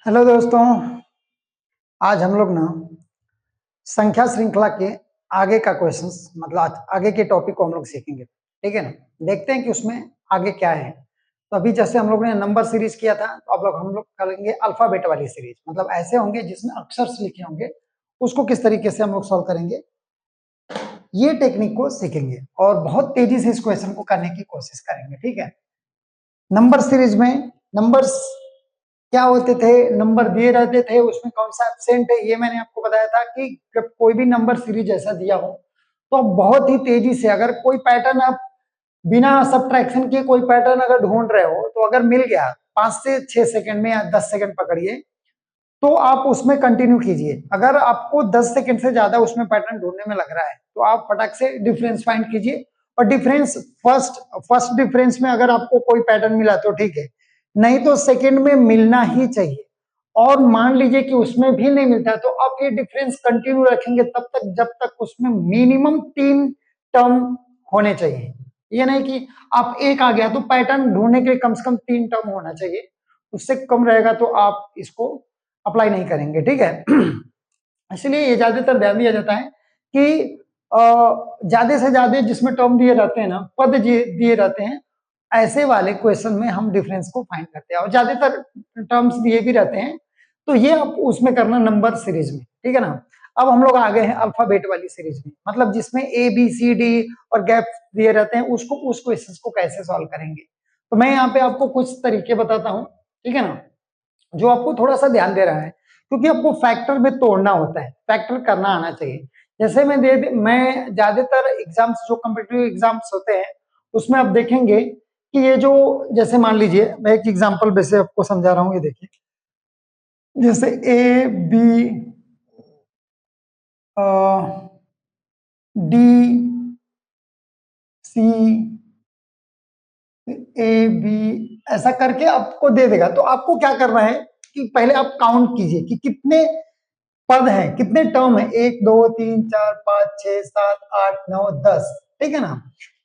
Hello दोस्तों, आज हम लोग ना संख्या श्रृंखला के आगे का क्वेश्चंस मतलब आगे के टॉपिक को हम लोग सीखेंगे। ठीक है ना। देखते हैं कि उसमें आगे क्या है। तो अभी जैसे हम लोग ने नंबर सीरीज किया था, तो अब हम लोग करेंगे अल्फाबेट वाली सीरीज। मतलब ऐसे होंगे जिसमें अक्षर लिखे होंगे, उसको किस तरीके से हम लोग सॉल्व करेंगे, ये टेक्निक को सीखेंगे और बहुत तेजी से इस क्वेश्चन को करने की कोशिश करेंगे। ठीक है। नंबर सीरीज में नंबर्स क्या होते थे, नंबर दिए रहते थे, उसमें कौन सा एब्सेंट है, ये मैंने आपको बताया था कि जब कोई भी नंबर सीरीज ऐसा दिया हो तो आप बहुत ही तेजी से, अगर कोई पैटर्न आप बिना सब्ट्रैक्शन के कोई पैटर्न अगर ढूंढ रहे हो, तो अगर मिल गया 5 से 6 सेकंड में या 10 सेकंड पकड़िए, तो आप उसमें कंटिन्यू कीजिए। अगर आपको 10 सेकंड से ज्यादा उसमें पैटर्न ढूंढने में लग रहा है, तो आप फटाक से डिफरेंस फाइंड कीजिए। और डिफरेंस फर्स्ट डिफरेंस में अगर आपको कोई पैटर्न मिला तो ठीक है, नहीं तो सेकंड में मिलना ही चाहिए। और मान लीजिए कि उसमें भी नहीं मिलता है, तो आप ये डिफरेंस कंटिन्यू रखेंगे तब तक जब तक उसमें मिनिमम 3 टर्म होने चाहिए। ये नहीं कि आप एक आ गया तो पैटर्न ढूंढने के लिए कम से कम 3 टर्म होना चाहिए। उससे कम रहेगा तो आप इसको अप्लाई नहीं करेंगे। ठीक है। इसलिए ये ज्यादातर ध्यान दिया जाता है कि ज्यादा से ज्यादा जिसमें टर्म दिए रहते हैं ना, पद दिए रहते हैं, ऐसे वाले क्वेश्चन में हम डिफरेंस को फाइंड करते हैं। और ज्यादातर टर्म्स दिए भी रहते हैं, तो ये आप उसमें करना नंबर सीरीज में। ठीक है ना। अब हम लोग आ गए हैं अल्फाबेट वाली सीरीज में, मतलब जिसमें ए बी सी डी और गैप दिए रहते हैं, उसको उस क्वेश्चन को कैसे सॉल्व करेंगे। तो मैं यहाँ पे आपको कुछ तरीके बताता हूँ। ठीक है ना। जो आपको थोड़ा सा ध्यान दे रहा है, क्योंकि आपको फैक्टर में तोड़ना होता है, फैक्टर करना आना चाहिए। जैसे मैं ज्यादातर एग्जाम्स, जो कम्पिटिटिव एग्जाम्स होते हैं, उसमें आप देखेंगे कि ये जो, जैसे मान लीजिए मैं एक एग्जांपल वैसे आपको समझा रहा हूँ, ये देखिए। जैसे A B D C A B ऐसा करके आपको दे देगा। तो आपको क्या करना है कि पहले आप काउंट कीजिए कि कितने पद हैं, कितने टर्म है, 1 2 3 4 5 6 7 8 9 10। ठीक है ना।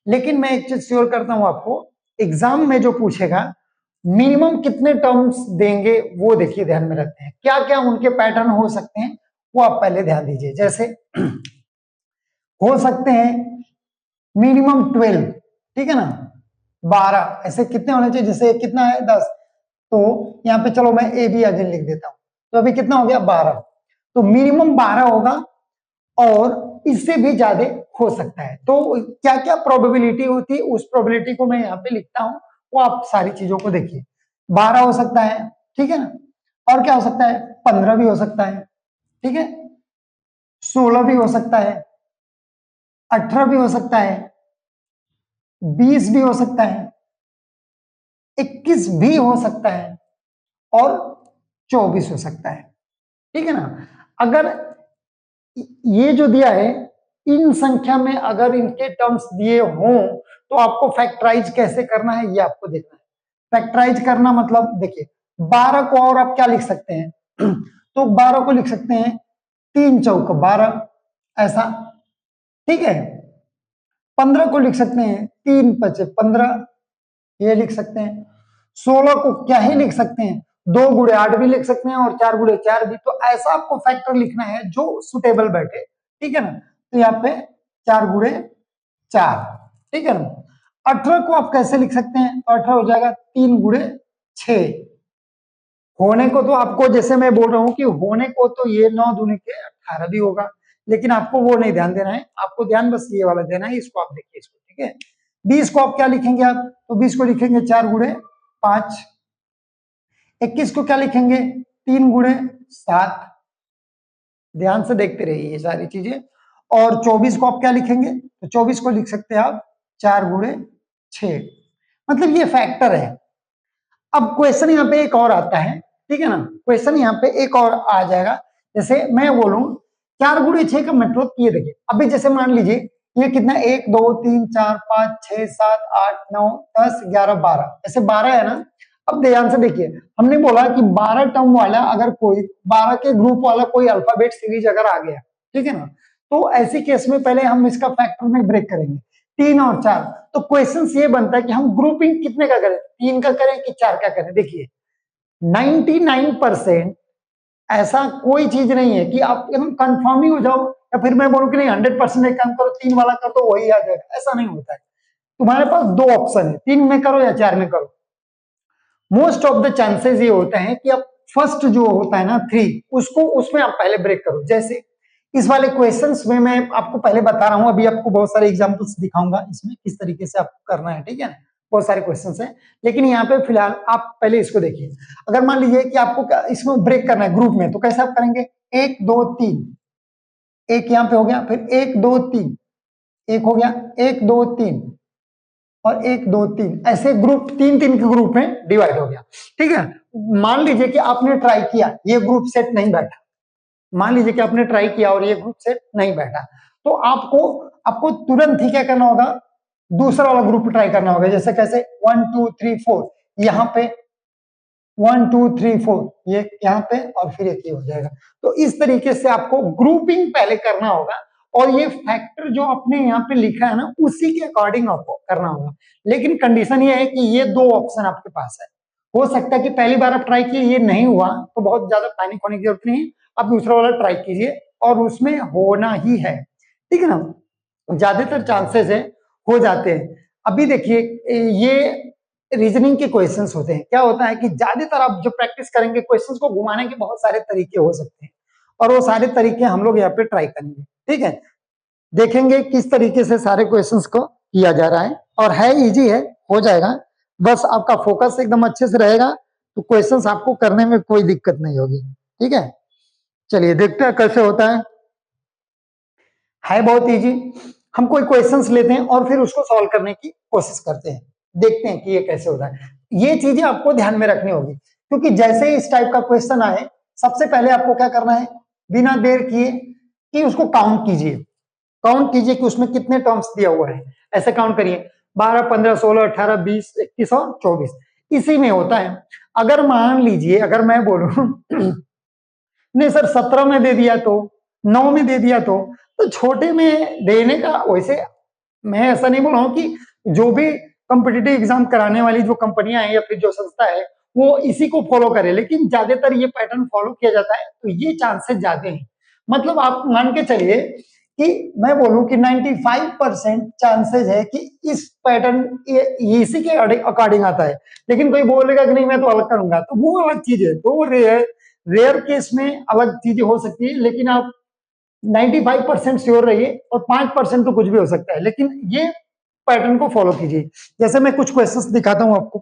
लेकिन मैं एक चीज श्योर करता हूं आपको, एग्जाम में जो पूछेगा मिनिमम कितने टर्म्स देंगे, वो देखिए ध्यान में रखते हैं। क्या क्या उनके पैटर्न हो सकते हैं, वो आप पहले ध्यान दीजिए। जैसे हो सकते हैं मिनिमम 12। ठीक है ना। 12 ऐसे कितने होने चाहिए, जैसे कितना है 10, तो यहाँ पे चलो मैं ए बी अगेन लिख देता हूं। तो अभी कितना हो गया 12, तो मिनिमम 12 होगा और इससे भी ज्यादा हो सकता है। तो क्या क्या प्रोबेबिलिटी होती है, उस प्रोबेबिलिटी को मैं यहाँ पे लिखता हूं, वो आप सारी चीजों को देखिए। 12 हो सकता है, ठीक है ना। और क्या हो सकता है, 15 भी हो सकता है, ठीक है, 16 भी हो सकता है, 18 भी हो सकता है, 20 भी हो सकता है, 21 भी हो सकता है, और 24 हो सकता है। ठीक है ना। अगर ये जो दिया है, इन संख्या में अगर इनके टर्म्स दिए हों, तो आपको फैक्टराइज कैसे करना है, ये आपको देखना है। फैक्टराइज करना मतलब देखिए, 12 को और आप क्या लिख सकते हैं तो 12 को लिख सकते हैं 3 चौक 12, ऐसा। ठीक है। 15 को लिख सकते हैं 3 पचे 15, ये लिख सकते हैं। 16 को क्या ही लिख सकते हैं, 2 गुणे 8 भी लिख सकते हैं, और 4 गुणे 4 भी। तो ऐसा आपको फैक्टर लिखना है जो सुटेबल बैठे। ठीक है ना। तो यहाँ पे 4 गुणे 4, ठीक है ना। 18 को आप कैसे लिख सकते हैं, तो 18 हो जाएगा 3 गुणे 6। होने को तो आपको, जैसे मैं बोल रहा हूं कि होने को तो ये 9 दूनी के 18 भी होगा, लेकिन आपको वो नहीं ध्यान देना है, आपको ध्यान बस ये वाला देना है। इसको आप देखिए, इसको। ठीक है। 20 को आप क्या लिखेंगे, आप तो 20 को लिखेंगे 4 गुणे 5। 21 को क्या लिखेंगे, 3 गुणे 7। ध्यान से देखते रहिए ये सारी चीजें। और 24 को आप क्या लिखेंगे, तो 24 को लिख सकते हैं आप 4 गुणे 6। मतलब ये फैक्टर है। अब क्वेश्चन यहाँ पे एक और आता है, ठीक है ना। क्वेश्चन यहाँ पे एक और आ जाएगा। जैसे मैं बोलूं 4 गुणे 6 का मतलब ये देखिए, अभी जैसे मान लीजिए ये कितना, 1 2 3 4 5 6 7 8 9 10 11 12, ऐसे 12 है ना। अब ध्यान से देखिए, हमने बोला कि 12 टर्म वाला, अगर कोई 12 के ग्रुप वाला कोई अल्फाबेट सीरीज अगर आ गया, ठीक है ना, तो ऐसी केस में पहले हम इसका फैक्टर में ब्रेक करेंगे, 3 और 4। तो क्वेश्चन ये बनता है कि हम ग्रुपिंग कितने का करें, 3 का करें कि 4 का करें। देखिए 99% ऐसा कोई चीज नहीं है कि आप एकदम कंफर्म ही हो जाओ या फिर मैं बोलूं कि नहीं 100% एक काम करो 3 वाला कर तो वही आ जाएगा, ऐसा नहीं होता है। तुम्हारे पास 2 ऑप्शन है, 3 में करो या 4 में करो। मोस्ट ऑफ द चांसेस ये होते हैं कि आप फर्स्ट जो होता है ना 3 उसको उसमें आप पहले ब्रेक करो। जैसे इस वाले क्वेश्चंस में मैं आपको पहले बता रहा हूं, अभी आपको बहुत सारे एग्जांपल्स दिखाऊंगा इसमें किस तरीके से आपको करना है, ठीक है। बहुत सारे क्वेश्चंस हैं, लेकिन यहाँ पे फिलहाल आप पहले इसको देखिए। अगर मान लीजिए कि आपको इसमें ब्रेक करना है ग्रुप में, तो कैसे आप करेंगे? 1 2 3, एक यहाँ पे हो गया, फिर 1 2 3, एक हो गया, 1 2 3 और 1 2 3, ऐसे ग्रुप 3 के ग्रुप में डिवाइड हो गया, ठीक है। मान लीजिए कि आपने ट्राई किया, ये ग्रुप सेट नहीं बैठा, मान लीजिए कि आपने ट्राई किया और ये ग्रुप सेट नहीं बैठा, तो आपको आपको तुरंत ही क्या करना होगा? दूसरा वाला ग्रुप ट्राई करना होगा। जैसे कैसे? 1 2 3 4, यहाँ पे 1 2 3 4, ये यहाँ पे और फिर एक ये हो जाएगा। तो इस तरीके से आपको ग्रुपिंग पहले करना होगा और ये फैक्टर जो आपने यहाँ पे लिखा है ना उसी के अकॉर्डिंग आपको करना होगा। लेकिन कंडीशन ये है कि ये 2 ऑप्शन आपके पास है। हो सकता है कि पहली बार आप ट्राई किए ये नहीं हुआ, तो बहुत ज्यादा पैनिक होने की जरूरत नहीं है, आप दूसरा वाला ट्राई कीजिए और उसमें होना ही है, ठीक है ना। ज्यादातर चांसेस है हो जाते हैं। अभी देखिए ये रीजनिंग के क्वेश्चंस होते हैं, क्या होता है कि ज्यादातर आप जो प्रैक्टिस करेंगे क्वेश्चंस को घुमाने के बहुत सारे तरीके हो सकते हैं और वो सारे तरीके हम लोग यहाँ पे ट्राई करेंगे, ठीक है। देखेंगे किस तरीके से सारे क्वेश्चंस को किया जा रहा है और है इजी है, हो जाएगा। बस आपका फोकस एकदम अच्छे से रहेगा तो क्वेश्चंस आपको करने में कोई दिक्कत नहीं होगी, ठीक है। चलिए देखते हैं कैसे होता है बहुत इजी। हम कोई क्वेश्चंस लेते हैं और फिर उसको सॉल्व करने की कोशिश करते हैं, देखते हैं कि ये कैसे होता है। ये चीजें आपको ध्यान में रखनी होगी क्योंकि जैसे ही इस टाइप का क्वेश्चन आए सबसे पहले आपको क्या करना है? बिना देर किए कि उसको काउंट कीजिए, काउंट कीजिए कि उसमें कितने टर्म्स दिया हुआ है। ऐसे काउंट करिए 12 15 16 18 20 21 और 24, इसी में होता है। अगर मान लीजिए अगर मैं बोलूं नहीं सर 17 में दे दिया तो 9 में दे दिया तो छोटे में देने का, वैसे मैं ऐसा नहीं बोल रहा हूँ कि जो भी कॉम्पिटिटिव एग्जाम कराने वाली जो कंपनियां हैं या फिर जो संस्था है वो इसी को फॉलो करे, लेकिन ज्यादातर ये पैटर्न फॉलो किया जाता है तो ये चांसेस ज्यादा हैं। मतलब आप मान के चलिए कि मैं बोलूं कि 95% चांसेस है कि इस पैटर्न ये इसी के अकॉर्डिंग आता है। लेकिन कोई बोलेगा कि नहीं मैं तो अलग करूंगा, तो वो अलग चीज है, तो वो रेयर केस में अलग चीजें हो सकती है, लेकिन आप 95% श्योर रहिए और 5% तो कुछ भी हो सकता है, लेकिन ये पैटर्न को फॉलो कीजिए। जैसे मैं कुछ क्वेश्चंस दिखाता हूं आपको,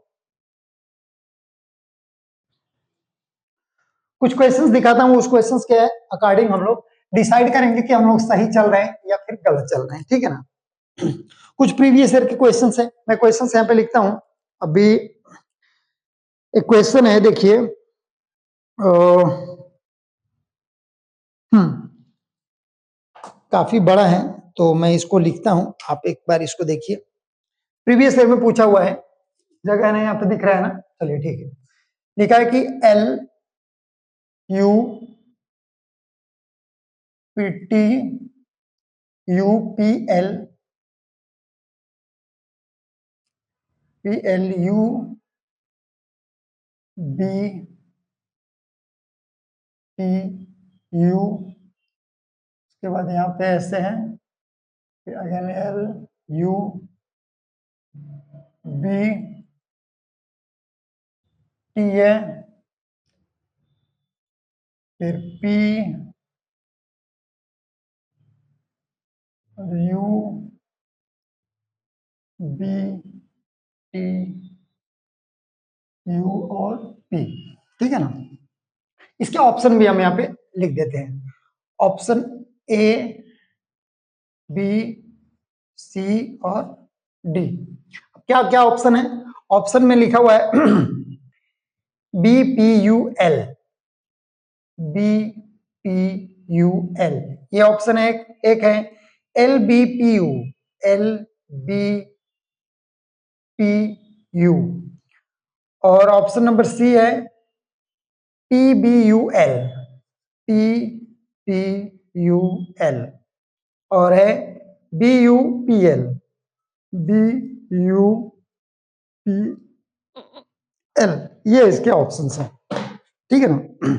कुछ क्वेश्चंस दिखाता हूं, उस क्वेश्चंस के अकॉर्डिंग हम लोग डिसाइड करेंगे कि हम लोग सही चल रहे हैं या फिर गलत चल रहे हैं, ठीक है ना। कुछ प्रीवियस ईयर के क्वेश्चंस है, मैं क्वेश्चंस यहाँ पे लिखता हूं। अभी एक क्वेश्चन है देखिए, काफी बड़ा है तो मैं इसको लिखता हूं, आप एक बार इसको देखिए। प्रीवियस ईयर में पूछा हुआ है, जगह नहीं यहाँ पे दिख रहा है ना, चलिए ठीक है। लिखा है कि LUPLU उसके बाद यहाँ पे ऐसे है, फिर अगेन LUB है, फिर PLUBTU और P, ठीक है ना। इसके ऑप्शन भी हम यहाँ पे लिख देते हैं, ऑप्शन A B C और D। क्या क्या ऑप्शन है? ऑप्शन में लिखा हुआ है BPUL, BPUL ये ऑप्शन है। एक है LBPU, LBPU और ऑप्शन नंबर सी है PBUL, PBUL और है BUPL, BUPL, ये इसके ऑप्शंस हैं। ठीक है ना।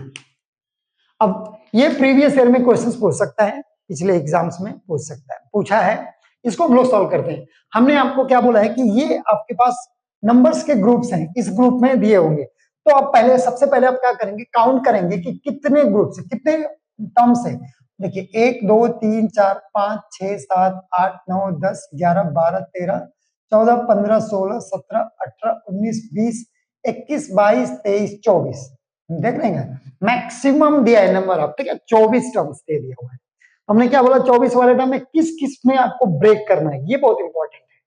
अब ये प्रीवियस ईयर में क्वेश्चंस पूछ सकता है, पिछले एग्जाम्स में पूछ सकता है, पूछा है, इसको हम लोग सॉल्व करते हैं। हमने आपको क्या बोला है कि ये आपके पास नंबर्स के ग्रुप्स हैं, इस ग्रुप में दिए होंगे, तो आप पहले सबसे पहले आप क्या करेंगे, काउंट करेंगे कि कितने ग्रुप्स है, कितने टर्म्स है। देखिए 1 2 3 4 5 6 7 8 9 10 11 12 13 14 15 16 17 18 19 20 21 22 23 24 देख रहे हैं, मैक्सिमम दिया है नंबर ऑफ, ठीक है, 24 टर्म्स दे दिया हुआ है। हमने क्या बोला, 24 वाले टर्म में किस किस में आपको ब्रेक करना है, ये बहुत इंपॉर्टेंट है।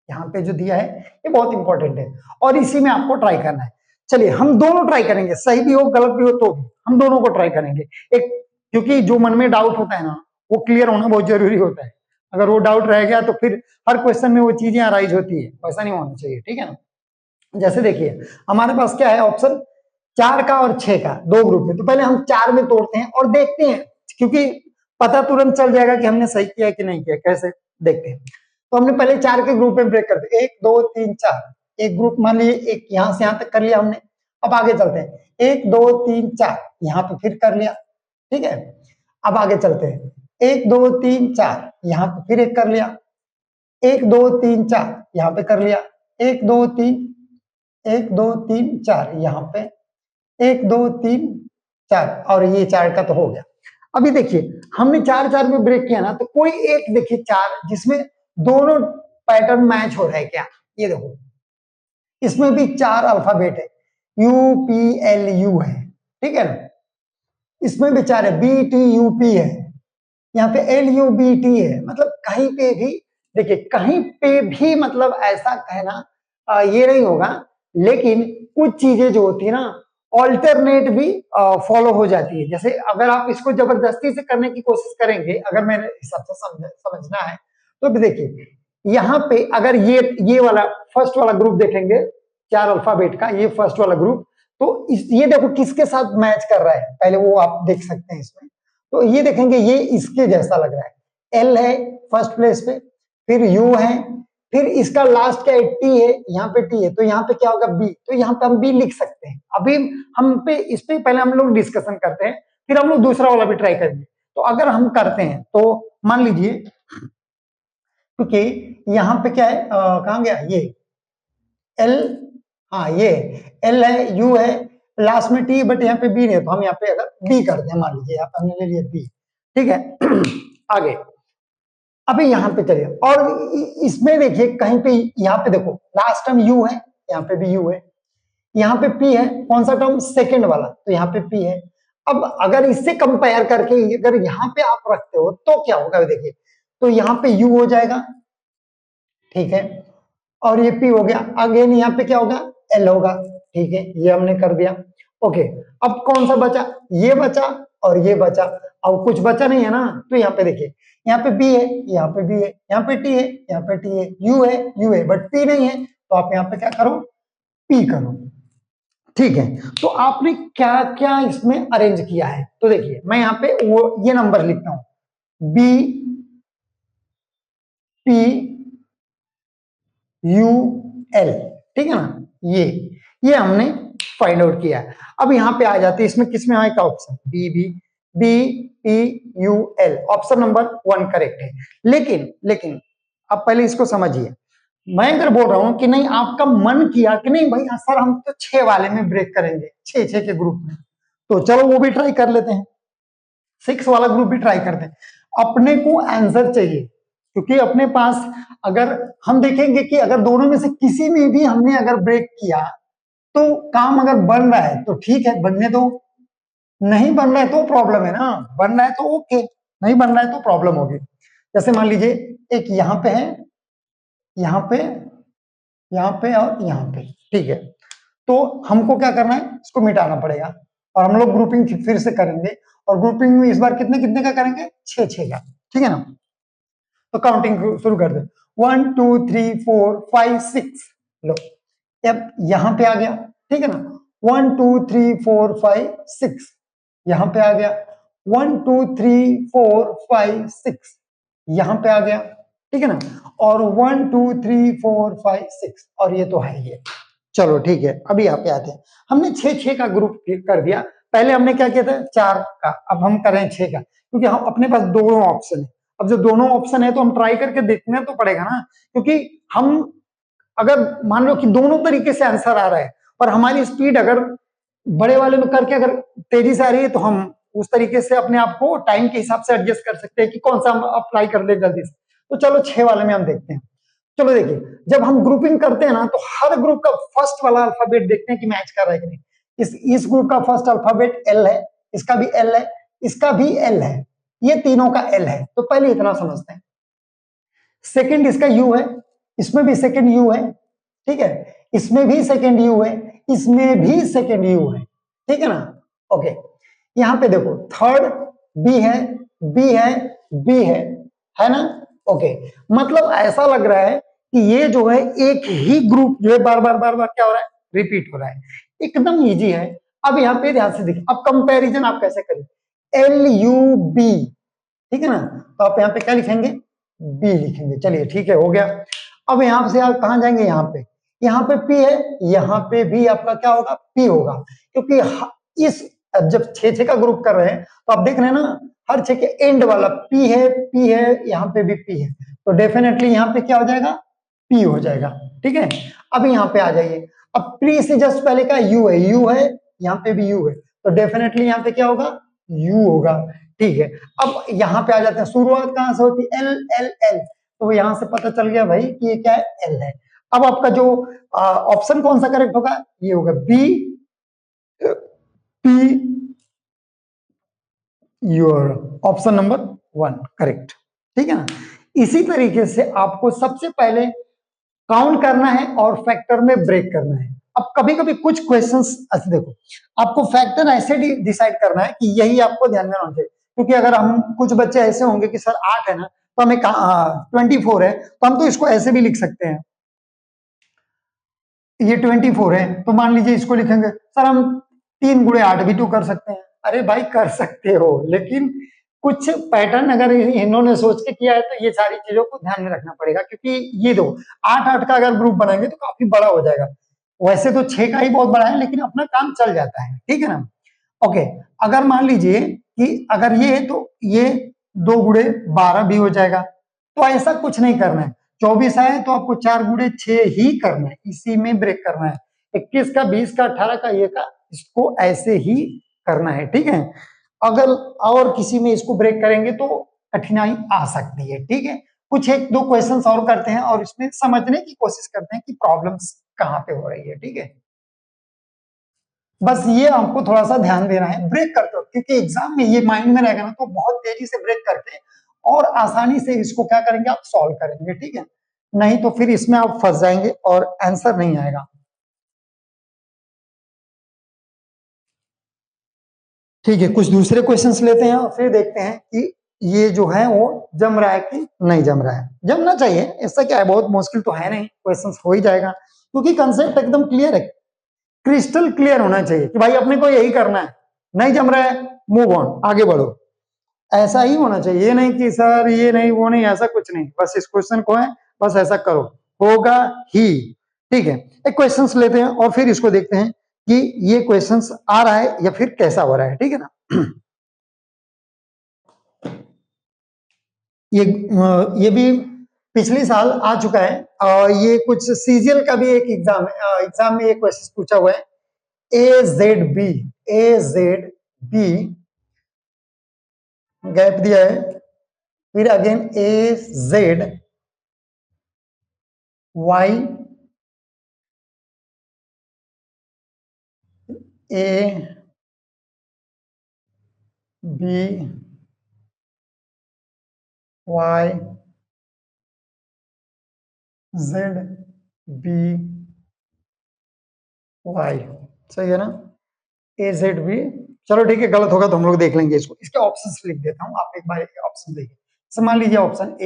यहाँ पे जो दिया है ये बहुत इंपॉर्टेंट है और इसी में आपको ट्राई करना है। चलिए हम दोनों ट्राई करेंगे, सही भी हो गलत भी हो तो भी हम दोनों को ट्राई करेंगे। एक, क्योंकि जो मन में डाउट होता है ना, वो क्लियर होना बहुत जरूरी होता है। अगर वो डाउट रह गया तो फिर हर क्वेश्चन में वो चीजें अराइज होती है, वैसा नहीं होना चाहिए, ठीक है ना। जैसे देखिए हमारे पास क्या है ऑप्शन, 4 का और 6 का, दो ग्रुप में, तो पहले हम 4 में तोड़ते हैं और देखते हैं, क्योंकि पता तुरंत चल जाएगा कि हमने सही किया कि नहीं किया, कैसे देखते हैं। तो हमने पहले 4 के ग्रुप में ब्रेक करते, 1 2 3 4, एक ग्रुप मान लीजिए, एक यहां से यहां तक कर लिया हमने। अब आगे चलते हैं, 1 2 3 4 यहां पे फिर कर लिया, ठीक है। अब आगे चलते हैं, 1 2 3 4 यहां पे फिर एक कर लिया, 1 2 3 4 यहां पे कर लिया, 1 2 3 1 2 3 4 यहां पे, 1 2 3 4, और ये 4 का तो हो गया। अभी देखिए हमने 4 4 में ब्रेक किया ना, तो कोई एक देखिए 4 जिसमें दोनों पैटर्न मैच हो रहा है क्या, ये देखो, इसमें भी 4 अल्फाबेट है, UPLU है, ठीक है ना। इसमें भी 4 है, BTUP है, यहाँ पे LUBT है, मतलब कहीं पे भी देखिए, कहीं पे भी मतलब ऐसा कहना ये नहीं होगा, लेकिन कुछ चीजें जो होती है ना ऑल्टरनेट भी फॉलो हो जाती है। जैसे अगर आप इसको जबरदस्ती से करने की कोशिश करेंगे, अगर मेरे हिसाब से समझना है, तो भी देखिए यहाँ पे अगर ये वाला फर्स्ट वाला ग्रुप देखेंगे, 4 अल्फाबेट का ये फर्स्ट वाला ग्रुप, तो ये देखो किसके साथ मैच कर रहा है, पहले वो आप देख सकते हैं इसमें। तो ये देखेंगे ये इसके जैसा लग रहा है, L है फर्स्ट प्लेस पे, फिर U है, फिर इसका लास्ट क्या है, T है, यहाँ पे T है, तो यहाँ पे क्या होगा B, तो यहाँ पे हम B लिख सकते हैं। अभी हम पे इस पे पहले हम लोग डिस्कशन करते हैं, फिर हम लोग दूसरा वाला भी ट्राई करेंगे। तो अगर हम करते हैं तो मान लीजिए, क्योंकि यहाँ पे क्या है, कहाँ गया ये L, हाँ ये L है, U है, लास्ट में T, बट यहाँ पे B नहीं, तो हम यहाँ पे अगर B करते हैं, मान लीजिए यहाँ पे हमने ले लिया B, ठीक है। आगे अभी यहाँ पे चलिए, और इसमें देखिए कहीं पे यहाँ पे देखो लास्ट टर्म U है, यहाँ पे भी U है, यहाँ पे P है, कौन सा टर्म, सेकंड वाला, तो यहाँ पे P है। अब अगर इससे कंपेयर करके अगर यहाँ पे आप रखते हो तो क्या होगा, देखिए तो यहाँ पे U हो जाएगा, ठीक है, और ये P हो गया, अगेन यहाँ पे क्या होगा, L होगा, ठीक है, ये हमने कर दिया। ओके, अब कौन सा बचा, ये बचा और ये बचा, अब कुछ बचा नहीं है ना, तो यहाँ पे देखिए, यहाँ पे B है, यहाँ पे B है, यहाँ पे T है, यहाँ पे T है, U है, U है, बट P नहीं है, तो आप यहाँ पे क्या करो, P करो, ठीक है। तो आपने क्या क्या इसमें अरेंज किया है, तो देखिए मैं यहाँ पे वो ये नंबर लिखता हूं, B P UL, ठीक है ना, ये हमने फाइंड आउट किया है। अब यहाँ पे आ जाते हैं, इसमें किसमें आएगा option, BPUL, option number 1 correct है। लेकिन अब पहले इसको समझिए, मैं अगर बोल रहा हूं कि नहीं, आपका मन किया कि नहीं भाई सर हम तो 6 वाले में ब्रेक करेंगे, 6 के ग्रुप में, तो चलो वो भी ट्राई कर लेते हैं, 6 वाला ग्रुप भी ट्राई करते हैं। अपने को आंसर चाहिए, क्योंकि अपने पास अगर हम देखेंगे कि अगर दोनों में से किसी में भी हमने अगर ब्रेक किया, तो काम अगर बन रहा है तो ठीक है, बनने दो, नहीं बन रहा है तो प्रॉब्लम है ना, बन रहा है तो ओके, नहीं बन रहा है तो प्रॉब्लम होगी। जैसे मान लीजिए एक यहाँ पे है, यहाँ पे, यहाँ पे और यहाँ पे, ठीक है, तो हमको क्या करना है, इसको मिटाना पड़ेगा, और हम लोग ग्रुपिंग फिर से करेंगे, और ग्रुपिंग में इस बार कितने कितने का करेंगे, 6 का, ठीक है ना। तो काउंटिंग शुरू कर दे, 1 2 3 4 5 6, लो अब यहां पे आ गया, ठीक है ना, 1 2 3 4 5 6 यहां पे आ गया, 1 2 3 4 5 6 यहां पे आ गया, ठीक है ना, और 1 2 3 4 5 6, और ये तो है ये। चलो ठीक है, अभी यहाँ पे आते हैं, हमने 6 का ग्रुप कर दिया, पहले हमने क्या किया था 4 का, अब हम करें 6 का, क्योंकि हम अपने पास दोनों ऑप्शन है। अब जो दोनों ऑप्शन है तो हम ट्राई करके देखना तो पड़ेगा ना, क्योंकि हम अगर मान लो कि दोनों तरीके से आंसर आ रहा है और हमारी स्पीड अगर बड़े वाले में करके अगर तेजी से आ रही है तो हम उस तरीके से अपने आप को टाइम के हिसाब से एडजस्ट कर सकते हैं कि कौन सा हम अप्लाई कर ले जल्दी से। तो चलो 6 वाले में हम देखते हैं। चलो देखिए, जब हम ग्रुपिंग करते हैं ना तो हर ग्रुप का फर्स्ट वाला अल्फाबेट देखते हैं कि मैच कर रहा है कि नहीं। इस ग्रुप का फर्स्ट अल्फाबेट एल है, इसका भी एल है, इसका भी एल है, ये तीनों का एल है, तो पहले इतना समझते हैं। सेकंड इसका यू है, इसमें भी सेकंड यू है, ठीक है, इसमें भी सेकंड यू है, इसमें भी सेकंड यू है, ठीक है ना। ओके, यहां पे देखो थर्ड बी है, बी है, बी है ना। ओके, मतलब ऐसा लग रहा है कि ये जो है एक ही ग्रुप जो है बार बार क्या हो रहा है, रिपीट हो रहा है, एकदम इजी है। अब यहाँ पे ध्यान से देखिए, अब कंपैरिजन आप कैसे करें, एल यू बी, ठीक है ना, तो आप यहाँ पे क्या लिखेंगे, बी लिखेंगे। चलिए ठीक है, हो गया। अब यहाँ से आप कहां जाएंगे, यहाँ पे पी है, यहाँ पे भी आपका क्या होगा, पी होगा, क्योंकि इस जब 6 का ग्रुप कर रहे हैं तो आप देख रहे हैं ना, हर 6 के एंड वाला पी है, यहाँ पे भी पी है, तो डेफिनेटली यहाँ पे क्या हो जाएगा, पी हो जाएगा, ठीक है। अब यहाँ पे आ जाइए, अब प्री से जस्ट पहले का यू है, यहाँ पे भी यू है, तो डेफिनेटली यहाँ पे क्या होगा, यू होगा, ठीक है। अब यहाँ पे आ जाते हैं, शुरुआत कहां से होती है, एल एल एल, तो यहां से पता चल गया भाई कि ये क्या है, एल है। अब आपका जो ऑप्शन कौन सा करेक्ट होगा, ये होगा B P, your option number 1 correct, ठीक है ना। इसी तरीके से आपको सबसे पहले काउंट करना है और फैक्टर में ब्रेक करना है। अब कभी कभी कुछ क्वेश्चंस, अच्छा देखो, आपको फैक्टर ऐसे डिसाइड करना है कि यही आपको ध्यान में रखना चाहिए, क्योंकि अगर हम कुछ बच्चे ऐसे होंगे कि सर 8 है ना, तो हमें 24 है, तो हम तो इसको ऐसे भी लिख सकते हैं, ये 24 है, तो मान लीजिए इसको लिखेंगे सर हम 3 गुणे 8 भी तो कर सकते हैं। अरे भाई कर सकते हो, लेकिन कुछ पैटर्न अगर इन्होंने सोच के किया है तो ये सारी चीजों को ध्यान में रखना पड़ेगा, क्योंकि ये दो 8 का अगर ग्रुप बनाएंगे तो काफी बड़ा हो जाएगा। वैसे तो 6 का ही बहुत बड़ा है, लेकिन अपना काम चल जाता है, ठीक है ना। ओके, अगर मान लीजिए कि अगर ये है तो ये 2 गुणे 12 भी हो जाएगा, तो ऐसा कुछ नहीं करना है। 24 है तो आपको 4 गुणे 6 ही करना है, इसी में ब्रेक करना है। 21 का, 20 का, 18 का, ये का, इसको ऐसे ही करना है, ठीक है। अगर और किसी में इसको ब्रेक करेंगे तो कठिनाई आ सकती है, ठीक है। कुछ 1-2 क्वेश्चंस और करते हैं और इसमें समझने की कोशिश करते हैं कि प्रॉब्लम्स कहां पे हो रही है, ठीक है। बस ये आपको थोड़ा सा ध्यान देना है ब्रेक करते हो, क्योंकि एग्जाम में ये माइंड में रहेगा ना, तो बहुत तेजी से ब्रेक करके और आसानी से इसको क्या करेंगे, आप सॉल्व करेंगे, ठीक है। नहीं तो फिर इसमें आप फंस जाएंगे और आंसर नहीं आएगा। ठीक है, कुछ दूसरे क्वेश्चंस लेते हैं और फिर देखते हैं कि ये जो है वो जम रहा है कि नहीं जम रहा है। जमना चाहिए, ऐसा क्या है, बहुत मुश्किल तो है नहीं, क्वेश्चंस हो ही जाएगा, क्योंकि कंसेप्ट एकदम क्लियर है, क्रिस्टल क्लियर होना चाहिए कि भाई अपने को यही करना है, नहीं जम रहा है मूव ऑन, आगे बढ़ो, ऐसा ही होना चाहिए। ये नहीं कि सर ये नहीं वो नहीं, ऐसा कुछ नहीं, बस इस क्वेश्चन को है बस ऐसा करो, होगा ही, ठीक है। एक क्वेश्चंस लेते हैं और फिर इसको देखते हैं कि ये क्वेश्चंस आ रहा है या फिर कैसा हो रहा है, ठीक है ना। ये भी पिछले साल आ चुका है, और ये कुछ सीजीएल का भी एक एग्जाम है, एग्जाम में ये क्वेश्चन पूछा हुआ है, ए जेड बी गैप दिया है, फिर अगेन AZY ABYZBY, सही है ना, AZB। चलो ठीक है, गलत होगा तो हम लोग देख लेंगे इसको, इसके ऑप्शंस लिख देता हूं, आप एक बार ऑप्शन देखिए। मान लीजिए ऑप्शन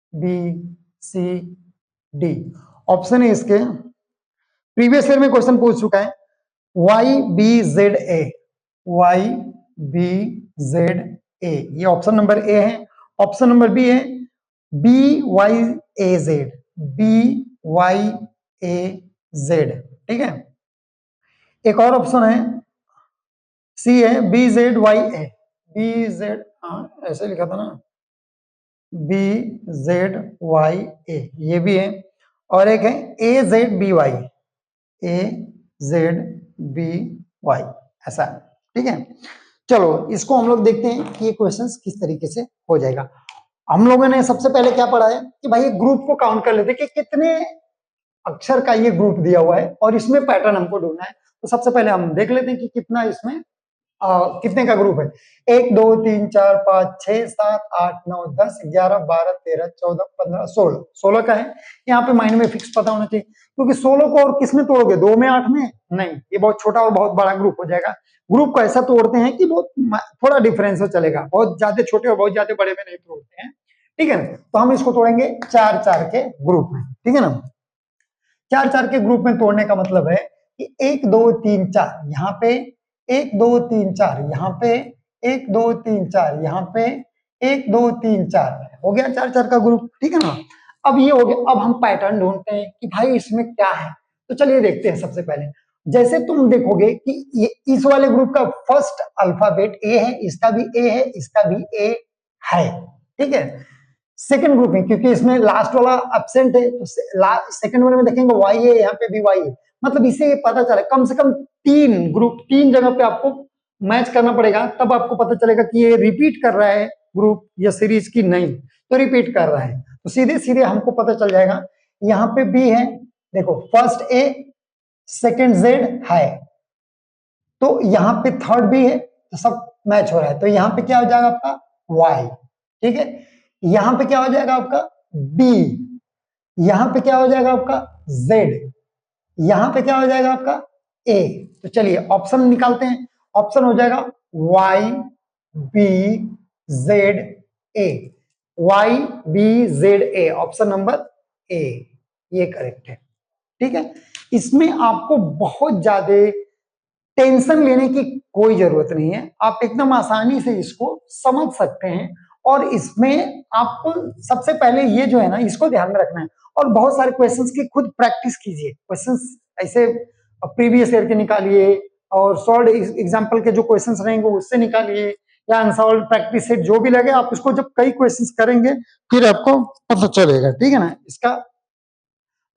ABCD ऑप्शन है इसके, प्रीवियस ईयर में क्वेश्चन पूछ चुका है, YBZA, YBZA, ये ऑप्शन नंबर ए है। ऑप्शन नंबर बी है BYAZ, BYAZ, ठीक है। एक और ऑप्शन है सी है बी जेड वाई ए, बी जेड, हाँ ऐसे लिखा था ना, बी जेड वाई ए, ये भी है। और एक है ए जेड बी वाई, ए जेड बी वाई, ऐसा है। ठीक है, चलो इसको हम लोग देखते हैं कि ये क्वेश्चंस किस तरीके से हो जाएगा। हम लोगों ने सबसे पहले क्या पढ़ा है कि भाई ग्रुप को काउंट कर लेते हैं कि कितने अक्षर का ये ग्रुप दिया हुआ है और इसमें पैटर्न हमको ढूंढना है। तो सबसे पहले हम देख लेते हैं कि कितना इसमें कितने का ग्रुप है। 1 2 3 4 5 6 7 8 9 10 11 12 13 14 15 16, 16 का है। यहाँ पे माइंड में फिक्स पता होना चाहिए, क्योंकि 16 को और किसमें तोड़ोगे, 2 में 8 में नहीं, ये बहुत छोटा और बहुत बड़ा ग्रुप हो जाएगा। ग्रुप को ऐसा तोड़ते हैं कि बहुत थोड़ा डिफरेंस हो चलेगा, बहुत ज्यादा छोटे और बहुत ज्यादा बड़े में नहीं तोड़ते हैं। ठीक है ना, तो हम इसको तोड़ेंगे 4 4 के ग्रुप में। ठीक है ना, 4 4 के ग्रुप में तोड़ने का मतलब है कि 1 2 3 4 यहाँ पे, 1 2 3 4 यहाँ पे, 1 2 3 4 यहाँ पे, 1 2 3 4 हो गया 4 4 का ग्रुप। ठीक है ना, अब ये हो गया। अब हम पैटर्न ढूंढते हैं कि भाई इसमें क्या है। तो चलिए देखते हैं। सबसे पहले जैसे तुम देखोगे कि ये इस वाले ग्रुप का फर्स्ट अल्फाबेट ए है, इसका भी ए है, इसका भी ए है। ठीक है, सेकंड ग्रुप में क्योंकि इसमें लास्ट वाला एब्सेंट है, तो सेकंड वाले में देखेंगे वाई है, यहाँ पे भी वाई है। मतलब इसे ये पता चले कम से कम 3 ग्रुप 3 जगह पे आपको मैच करना पड़ेगा, तब आपको पता चलेगा कि ये रिपीट कर रहा है ग्रुप या सीरीज की नहीं, तो रिपीट कर रहा है। तो सीधे सीधे हमको पता चल जाएगा। यहाँ पे बी है, देखो फर्स्ट ए सेकंड जेड है, तो यहाँ पे थर्ड बी है, तो सब मैच हो रहा है। तो यहाँ पे क्या हो जाएगा आपका वाई। ठीक है, यहां पे क्या हो जाएगा आपका बी, यहां पे क्या हो जाएगा आपका जेड, यहां पे क्या हो जाएगा आपका ए। तो चलिए ऑप्शन निकालते हैं। ऑप्शन हो जाएगा Y B Z A, Y B Z A, option number A, ये करेक्ट है। ठीक है, इसमें आपको बहुत ज्यादा टेंशन लेने की कोई जरूरत नहीं है, आप एकदम आसानी से इसको समझ सकते हैं। और इसमें आपको सबसे पहले ये जो है ना, इसको ध्यान में रखना है। और बहुत सारे क्वेश्चंस की खुद प्रैक्टिस कीजिए, क्वेश्चंस ऐसे प्रीवियस ईयर के निकालिए, और सॉल्व एग्जाम्पल के जो क्वेश्चंस रहेंगे उससे निकालिए, या अनसॉल्व प्रैक्टिस सेट जो भी लगे, आप इसको जब कई क्वेश्चंस करेंगे फिर आपको पता चलेगा। ठीक है ना, इसका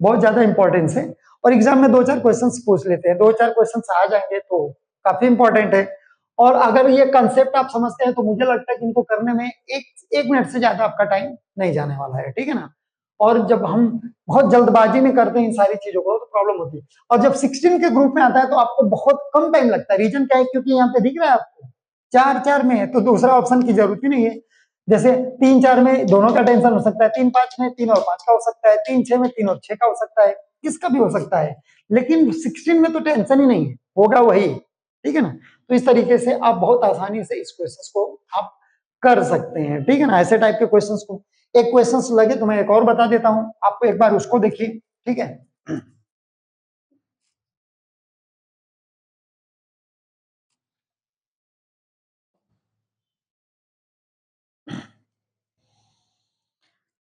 बहुत ज्यादा इंपॉर्टेंस है। और एग्जाम में 2 4 क्वेश्चंस पूछ लेते हैं, 2 4 क्वेश्चंस आ जाएंगे तो काफी इंपॉर्टेंट है। और अगर ये कंसेप्ट आप समझते हैं तो मुझे लगता है कि इनको करने में एक मिनट से ज्यादा आपका टाइम नहीं जाने वाला है। ठीक है ना, और जब हम बहुत जल्दबाजी में करते हैं इन सारी चीजों को तो प्रॉब्लम होती है। और जब 16 के ग्रुप में आता है तो आपको बहुत कम टाइम लगता है। रीजन क्या है, क्योंकि यहाँ पे दिख रहा है आपको 4 4 में है, तो दूसरा ऑप्शन की जरूरत ही नहीं है। जैसे 3 4 में दोनों का टेंशन हो सकता है, 3 5 में 3 और 5 का हो सकता है, 3 6 में 3 और 6 का हो सकता है, किसका भी हो सकता है। लेकिन 16 में तो टेंशन ही नहीं है, होगा वही। ठीक है ना, तो इस तरीके से आप बहुत आसानी से इस क्वेश्चन को आप कर सकते हैं। ठीक है ना, ऐसे टाइप के क्वेश्चंस को, एक क्वेश्चंस लगे तो मैं एक और बता देता हूं आपको, एक बार उसको देखिए। ठीक है,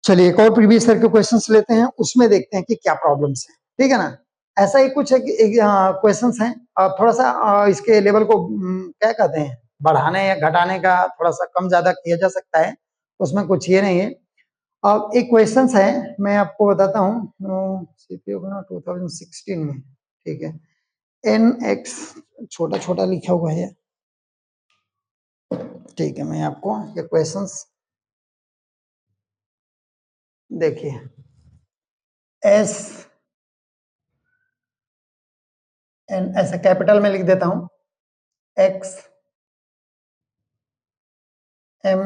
चलिए एक और प्रीवियस ईयर के क्वेश्चंस लेते हैं, उसमें देखते हैं कि क्या प्रॉब्लम्स है। ठीक है ना, ऐसा ही कुछ है कि क्वेश्चंस हैं, थोड़ा सा इसके लेवल को क्या कहते हैं, बढ़ाने या घटाने का थोड़ा सा कम ज्यादा किया जा सकता है, उसमें कुछ ये नहीं है। अब एक क्वेश्चंस है, मैं आपको बताता हूँ, सीपीयू बना 2016 में। ठीक है, एन एक्स छोटा छोटा लिखा हुआ है। ठीक है, मैं आपको ये क्वेश्चंस देखिए, एस एन ऐसे कैपिटल में लिख देता हूं, X M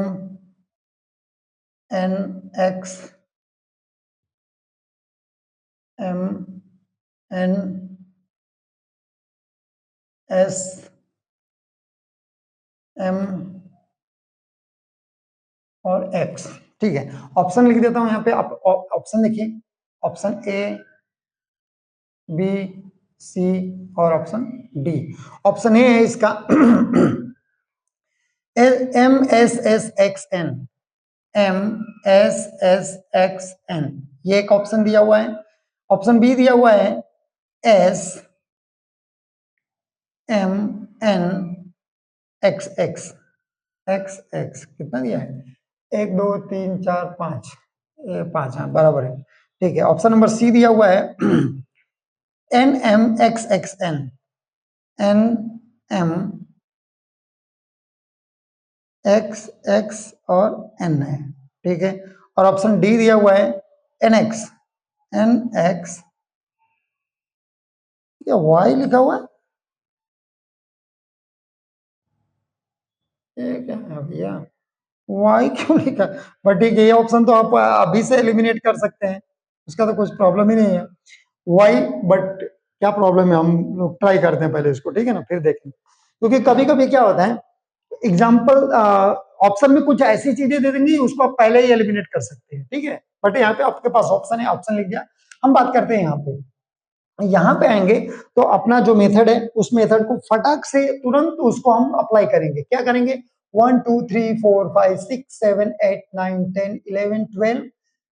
N X M N S M और एक्स। ठीक है, ऑप्शन लिख देता हूं यहाँ पे, आप ऑप्शन देखिए, ऑप्शन ए बी सी और ऑप्शन डी। ऑप्शन ए है इसका M S S X N, M S S X N, ये एक ऑप्शन दिया हुआ है। ऑप्शन बी दिया हुआ है S M N X X X X कितना दिया है, 1 2 3 4 5, ये 5, हाँ बराबर है। ठीक है, ऑप्शन नंबर सी दिया हुआ है N M X X N, N M X X और एन है। ठीक है, और ऑप्शन डी दिया हुआ है एन एक्स, ये वाई लिखा हुआ है, ये क्या है भैया, वाई क्यों लिखा। बट ठीक है, ये ऑप्शन तो आप अभी से एलिमिनेट कर सकते हैं, उसका तो कुछ प्रॉब्लम ही नहीं है वाई। बट क्या प्रॉब्लम है, हम लोग ट्राई करते हैं पहले इसको, ठीक है ना, फिर देखें। क्योंकि कभी कभी क्या होता है, एग्जाम्पल ऑप्शन में कुछ ऐसी चीजें दे देंगी उसको आप पहले ही एलिमिनेट कर सकते हैं, ठीक है। बट यहाँ पे आपके पास ऑप्शन है, ऑप्शन लिख दिया। हम बात करते हैं यहाँ पे आएंगे तो अपना जो मेथड है उस मेथड को फटाक से तुरंत उसको हम अप्लाई करेंगे। क्या करेंगे, 1 2 3 4 5 6 7 8 9 10 11 12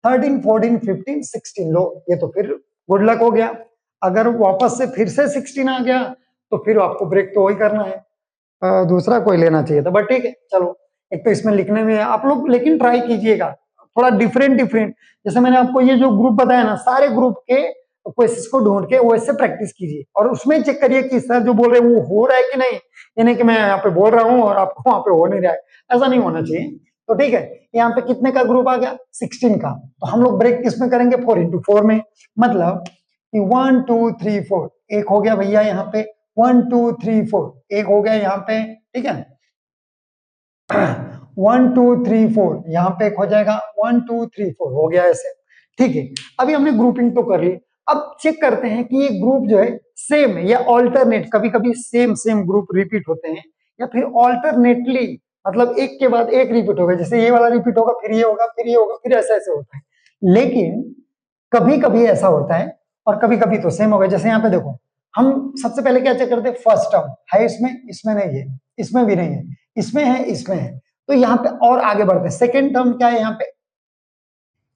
13 14 15 16, लो ये तो फिर गुड लक हो गया। अगर वापस से फिर से 16 आ गया तो फिर आपको ब्रेक तो वही करना है, दूसरा कोई लेना चाहिए था। बट ठीक है चलो, एक तो इसमें लिखने में आप लोग लेकिन ट्राई कीजिएगा थोड़ा डिफरेंट डिफरेंट। जैसे मैंने आपको ये जो ग्रुप बताया ना, सारे ग्रुप के क्वेश्चंस को ढूंढ के वैसे प्रैक्टिस कीजिए और उसमें चेक करिए कि सर जो बोल रहे हैं वो हो रहा है कि नहीं। यानी कि मैं यहाँ पे बोल रहा हूँ और आपको वहां पे हो नहीं रहा है, ऐसा नहीं होना चाहिए। तो ठीक है, यहाँ पे कितने का ग्रुप आ गया, 16 का। तो हम लोग ब्रेक किस में करेंगे, 4x4 में। मतलब कि 1 2 3 4 एक हो गया भैया यहाँ पे, 1 2 3 4 एक हो गया यहाँ पे, ठीक है। 1 2 3 4 यहाँ पे एक हो जाएगा, 1 2 3 4 हो गया ऐसे, ठीक है। अभी हमने ग्रुपिंग तो कर ली, अब चेक करते हैं कि ये ग्रुप जो है सेम है या ऑल्टरनेट, कभी कभी सेम सेम ग्रुप रिपीट होते हैं या फिर ऑल्टरनेटली, मतलब एक के बाद एक रिपीट होगा। जैसे ये वाला रिपीट होगा, फिर ये होगा, फिर ये होगा, फिर ऐसा ऐसे होता है। लेकिन कभी कभी ऐसा होता है और कभी कभी तो सेम होगा। जैसे यहाँ पे देखो, हम सबसे पहले क्या चेक करते हैं, फर्स्ट टर्म है इसमें, इसमें नहीं है, इसमें भी नहीं है, इसमें है, इसमें है। तो यहाँ पे और आगे बढ़ते हैं, सेकेंड टर्म क्या है,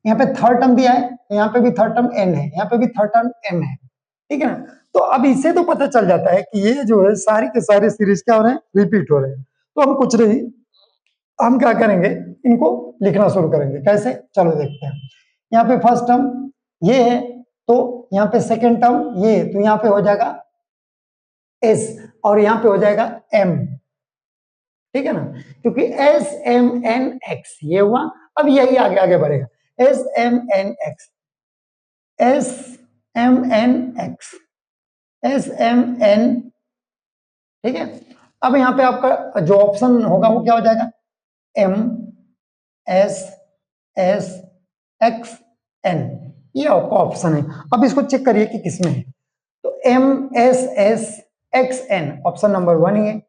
यहाँ पे थर्ड टर्म दिया है, यहाँ पे भी थर्ड टर्म एन है, यहाँ पे भी थर्ड टर्म एम है, ठीक है ना। तो अब इससे तो पता चल जाता है कि ये जो है सारी के सारे सीरीज क्या हो रहे हैं, रिपीट हो रहे हैं। तो हम कुछ नहीं, हम क्या करेंगे, इनको लिखना शुरू करेंगे। कैसे, चलो देखते हैं। यहाँ पे फर्स्ट टर्म ये है, तो यहाँ पे सेकेंड टर्म ये है, तो यहाँ पे हो जाएगा एस और यहाँ पे हो जाएगा एम, ठीक है ना। क्योंकि एस एम एन एक्स ये हुआ, अब यही आगे आगे बढ़ेगा, S M N X, S M N X, S M N, ठीक है। अब यहाँ पे आपका जो ऑप्शन होगा वो क्या हो जाएगा, M S S X N, ये आपका ऑप्शन है। अब इसको चेक करिए कि किसमें है, तो M S S X N option number 1 ही है,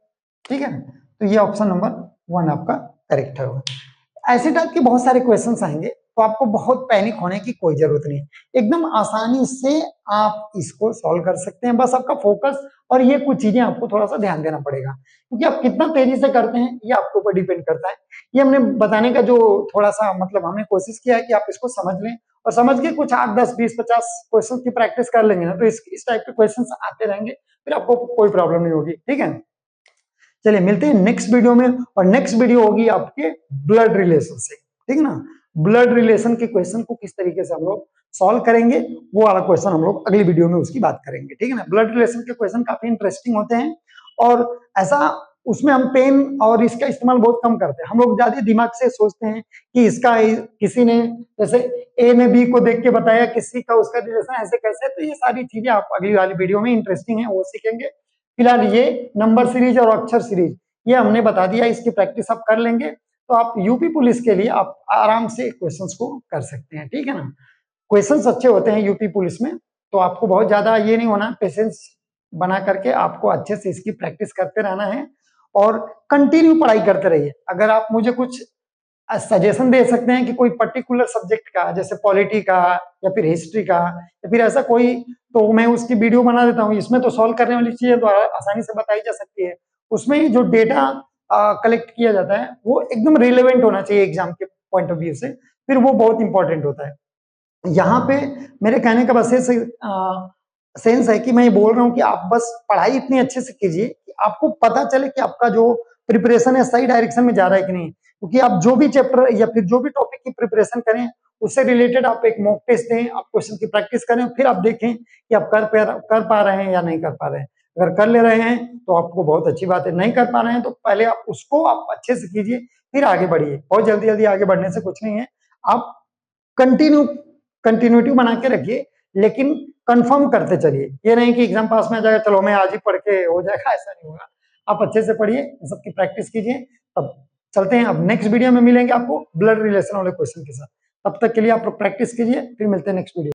ठीक है। तो ये ऑप्शन नंबर 1 आपका करेक्ट होगा। ऐसे टाइप के बहुत सारे क्वेश्चंस आएंगे, तो आपको बहुत पैनिक होने की कोई जरूरत नहीं, एकदम आसानी से आप इसको सॉल्व कर सकते हैं। बस आपका फोकस और ये कुछ चीजें आपको थोड़ा सा ध्यान देना पड़ेगा, क्योंकि आप कितना तेजी से करते हैं ये आपके ऊपर डिपेंड करता है। ये हमने बताने का जो थोड़ा सा मतलब हमने कोशिश किया है कि आप इसको समझ लें और समझ के कुछ 8 10 20 50 क्वेश्चन की प्रैक्टिस कर लेंगे ना, तो इस टाइप के क्वेश्चन आते रहेंगे, फिर आपको कोई प्रॉब्लम नहीं होगी, ठीक है। चलिए मिलते हैं नेक्स्ट वीडियो में, और नेक्स्ट वीडियो होगी आपके ब्लड रिलेशन से, ठीक है ना। ब्लड रिलेशन के क्वेश्चन को किस तरीके से हम लोग सॉल्व करेंगे, वो वाला क्वेश्चन हम लोग अगली वीडियो में उसकी बात करेंगे, ठीक है ना। ब्लड रिलेशन के क्वेश्चन काफी इंटरेस्टिंग होते हैं, और ऐसा उसमें हम पेन और इसका इस्तेमाल बहुत कम करते हैं। हम लोग ज्यादा दिमाग से सोचते हैं कि इसका किसी ने जैसे ए ने बी को देख के बताया, किसी का उसका रिलेशन ऐसे कैसे, तो ये सारी चीजें आप अगली वाली वीडियो में इंटरेस्टिंग है वो सीखेंगे। फिलहाल ये नंबर सीरीज और अक्षर सीरीज ये हमने बता दिया, इसकी प्रैक्टिस आप कर लेंगे तो आप यूपी पुलिस के लिए आप आराम से क्वेश्चंस को कर सकते हैं, ठीक है ना। क्वेश्चंस अच्छे होते हैं यूपी पुलिस में, तो आपको बहुत ज्यादा ये नहीं होना, पेशेंस बना करके आपको अच्छे से इसकी प्रैक्टिस करते रहना है और कंटिन्यू पढ़ाई करते रहिए। अगर आप मुझे कुछ सजेशन दे सकते हैं कि कोई पर्टिकुलर सब्जेक्ट का, जैसे पॉलिटी का या फिर हिस्ट्री का या फिर ऐसा कोई, तो मैं उसकी वीडियो बना देता हूँ। इसमें तो सॉल्व करने वाली चीजें तो आसानी से बताई जा सकती है, उसमें जो डेटा कलेक्ट किया जाता है वो एकदम रिलेवेंट होना चाहिए एग्जाम के पॉइंट ऑफ व्यू से, फिर वो बहुत इंपॉर्टेंट होता है। यहाँ पे मेरे कहने का बस सेंस है कि मैं ये बोल रहा हूँ कि आप बस पढ़ाई इतनी अच्छे से कीजिए कि आपको पता चले कि आपका जो प्रिपरेशन है सही डायरेक्शन में जा रहा है कि नहीं। क्योंकि आप जो भी चैप्टर या फिर जो भी टॉपिक की प्रिपरेशन करें उससे रिलेटेड आप एक मॉक टेस्ट दें, आप क्वेश्चन की प्रैक्टिस करें, फिर आप देखें कि आप कर पा रहे हैं या नहीं कर पा रहे हैं। अगर कर ले रहे हैं तो आपको बहुत अच्छी बात है, नहीं कर पा रहे हैं तो पहले आप उसको आप अच्छे से कीजिए, फिर आगे बढ़िए। बहुत जल्दी जल्दी आगे बढ़ने से कुछ नहीं है, आप कंटिन्यूटी बना के रखिए, लेकिन कंफर्म करते चलिए। ये नहीं कि एग्जाम पास में आ जाएगा, चलो मैं आज ही पढ़ के हो जाएगा, ऐसा नहीं होगा। आप अच्छे से पढ़िए, सबकी प्रैक्टिस कीजिए। तब चलते हैं, अब नेक्स्ट वीडियो में मिलेंगे आपको ब्लड रिलेशन वाले क्वेश्चन के साथ। तब तक के लिए आप प्रैक्टिस कीजिए, फिर मिलते हैं नेक्स्ट वीडियो।